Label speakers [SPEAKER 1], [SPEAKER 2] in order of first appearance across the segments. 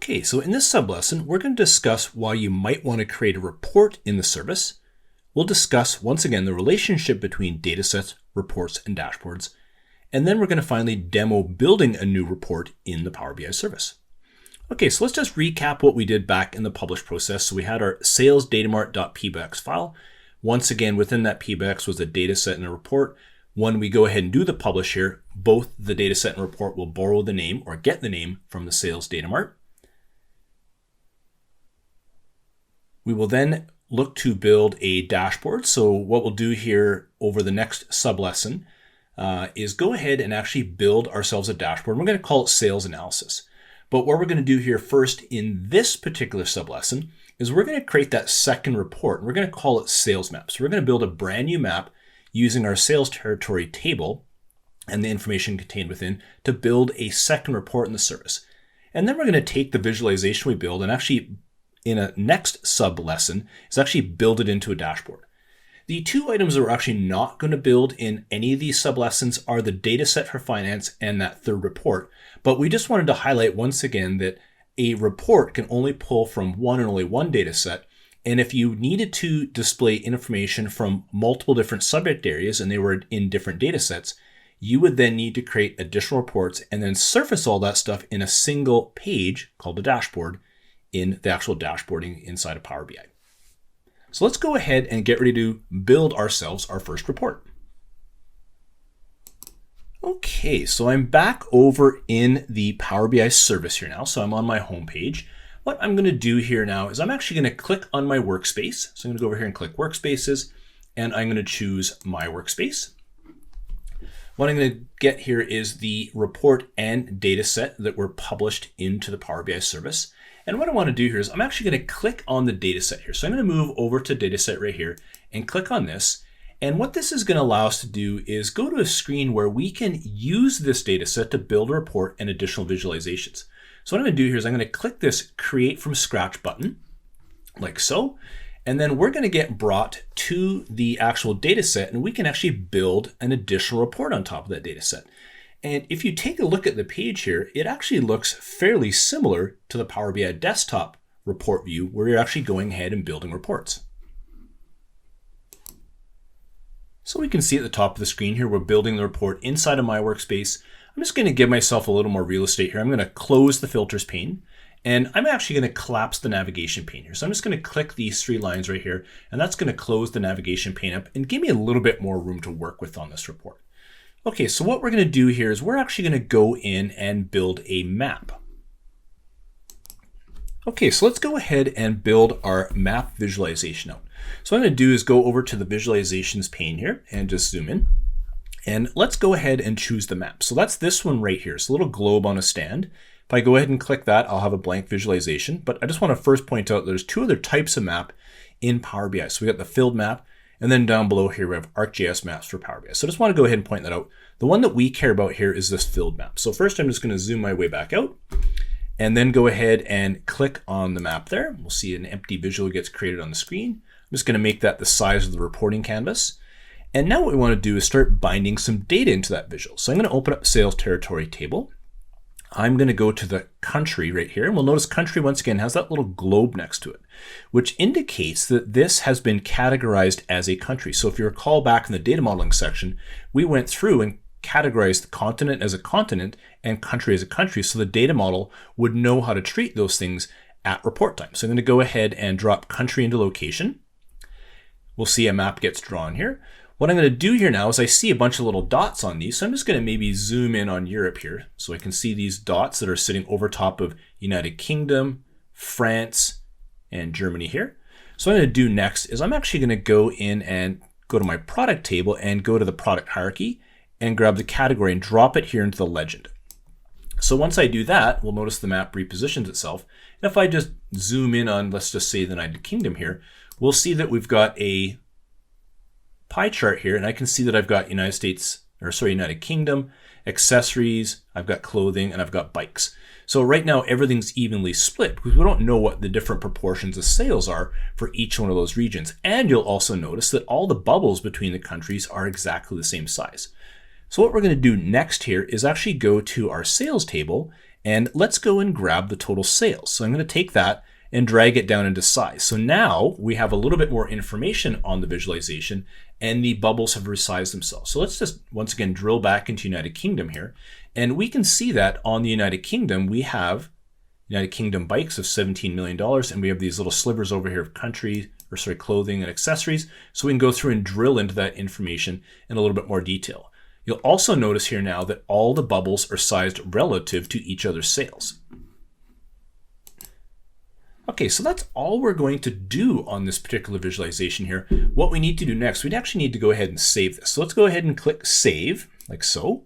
[SPEAKER 1] Okay, so in this sub-lesson, we're going to discuss why you might want to create a report in the service. We'll discuss, once again, the relationship between datasets, reports, and dashboards. And then we're going to finally demo building a new report in the Power BI service. Okay, so let's just recap what we did back in the publish process. So we had our sales datamart.pbx file. Once again, within that pbx was a dataset and a report. When we go ahead and do the publish here, both the dataset and report will borrow the name or get the name from the sales datamart. We will then look to build a dashboard. So what we'll do here over the next sub-lesson is go ahead and actually build ourselves a dashboard. We're going to call it sales analysis. But what we're going to do here first in this particular sub-lesson is we're going to create that second report. We're going to call it sales map. So we're going to build a brand new map using our sales territory table and the information contained within to build a second report in the service. And then we're going to take the visualization we build and actually in a next sub lesson is actually build it into a dashboard. The two items that we're actually not going to build in any of these sub lessons are the data set for finance and that third report. But we just wanted to highlight once again that a report can only pull from one and only one data set. And if you needed to display information from multiple different subject areas and they were in different data sets, you would then need to create additional reports and then surface all that stuff in a single page called a dashboard in the actual dashboarding inside of Power BI. So let's go ahead and get ready to build ourselves our first report. Okay, so I'm back over in the Power BI service here now. So I'm on my home page. What I'm going to do here now is I'm actually going to click on my workspace. So I'm going to go over here and click workspaces, and I'm going to choose my workspace. What I'm going to get here is the report and data set that were published into the Power BI service. And what I want to do here is I'm actually going to click on the data set here. So I'm going to move over to data set right here and click on this. And what this is going to allow us to do is go to a screen where we can use this data set to build a report and additional visualizations. So what I'm going to do here is I'm going to click this create from scratch button like so. And then we're going to get brought to the actual data set and we can actually build an additional report on top of that data set. And if you take a look at the page here, it actually looks fairly similar to the Power BI desktop report view where you're actually going ahead and building reports. So we can see at the top of the screen here, we're building the report inside of my workspace. I'm just going to give myself a little more real estate here. I'm going to close the filters pane and I'm actually going to collapse the navigation pane here. So I'm just going to click these three lines right here and that's going to close the navigation pane up and give me a little bit more room to work with on this report. Okay, so what we're going to do here is we're actually going to go in and build a map. Okay, so let's go ahead and build our map visualization out. So what I'm going to do is go over to the visualizations pane here and just zoom in. And let's go ahead and choose the map. So that's this one right here. It's a little globe on a stand. If I go ahead and click that, I'll have a blank visualization. But I just want to first point out there's two other types of map in Power BI. So we got the filled map. And then down below here, we have ArcGIS maps for Power BI. So I just want to go ahead and point that out. The one that we care about here is this filled map. So first, I'm just going to zoom my way back out and then go ahead and click on the map there. We'll see an empty visual gets created on the screen. I'm just going to make that the size of the reporting canvas. And now what we want to do is start binding some data into that visual. So I'm going to open up sales territory table. I'm going to go to the country right here. And we'll notice country once again has that little globe next to it, which indicates that this has been categorized as a country. So if you recall back in the data modeling section, we went through and categorized the continent as a continent and country as a country. So the data model would know how to treat those things at report time. So I'm going to go ahead and drop country into location. We'll see a map gets drawn here. What I'm going to do here now is I see a bunch of little dots on these. So I'm just going to maybe zoom in on Europe here. So I can see these dots that are sitting over top of United Kingdom, France, and Germany here. So what I'm going to do next is I'm actually going to go in and go to my product table and go to the product hierarchy and grab the category and drop it here into the legend. So once I do that, we'll notice the map repositions itself. And if I just zoom in on, let's just say the United Kingdom here, we'll see that we've got a pie chart here, and I can see that I've got United Kingdom, accessories, I've got clothing, and I've got bikes. So right now everything's evenly split because we don't know what the different proportions of sales are for each one of those regions. And you'll also notice that all the bubbles between the countries are exactly the same size. So what we're going to do next here is actually go to our sales table And let's go and grab the total sales. So I'm going to take that and drag it down into size. So now we have a little bit more information on the visualization, and the bubbles have resized themselves. So let's just once again drill back into United Kingdom here, and we can see that on the United Kingdom we have United Kingdom bikes of $17 million, and we have these little slivers over here of clothing and accessories. So we can go through and drill into that information in a little bit more detail. You'll also notice here now that all the bubbles are sized relative to each other's sales. Okay, so that's all we're going to do on this particular visualization here. What we need to do next, we'd actually need to go ahead and save this. So let's go ahead and click Save, like so.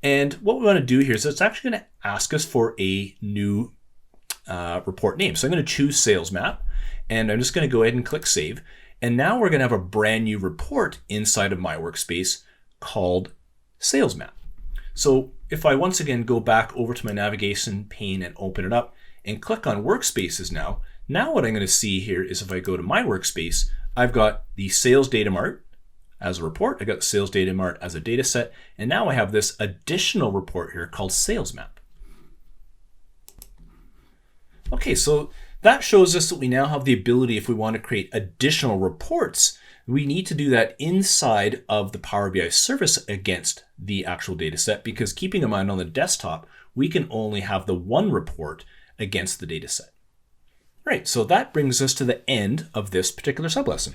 [SPEAKER 1] And what we want to do here is it's actually going to ask us for a new report name. So I'm going to choose Sales Map, and I'm just going to go ahead and click Save. And now we're going to have a brand new report inside of my workspace called Sales Map. So if I once again go back over to my navigation pane and open it up and click on Workspaces now what I'm going to see here is if I go to my workspace, I've got the Sales Data Mart as a report, I got the Sales Data Mart as a data set, and now I have this additional report here called Sales Map. Okay, so that shows us that we now have the ability, if we want to create additional reports, we need to do that inside of the Power BI service against the actual data set, because keeping in mind on the desktop, we can only have the one report against the data set. Right, so that brings us to the end of this particular sublesson.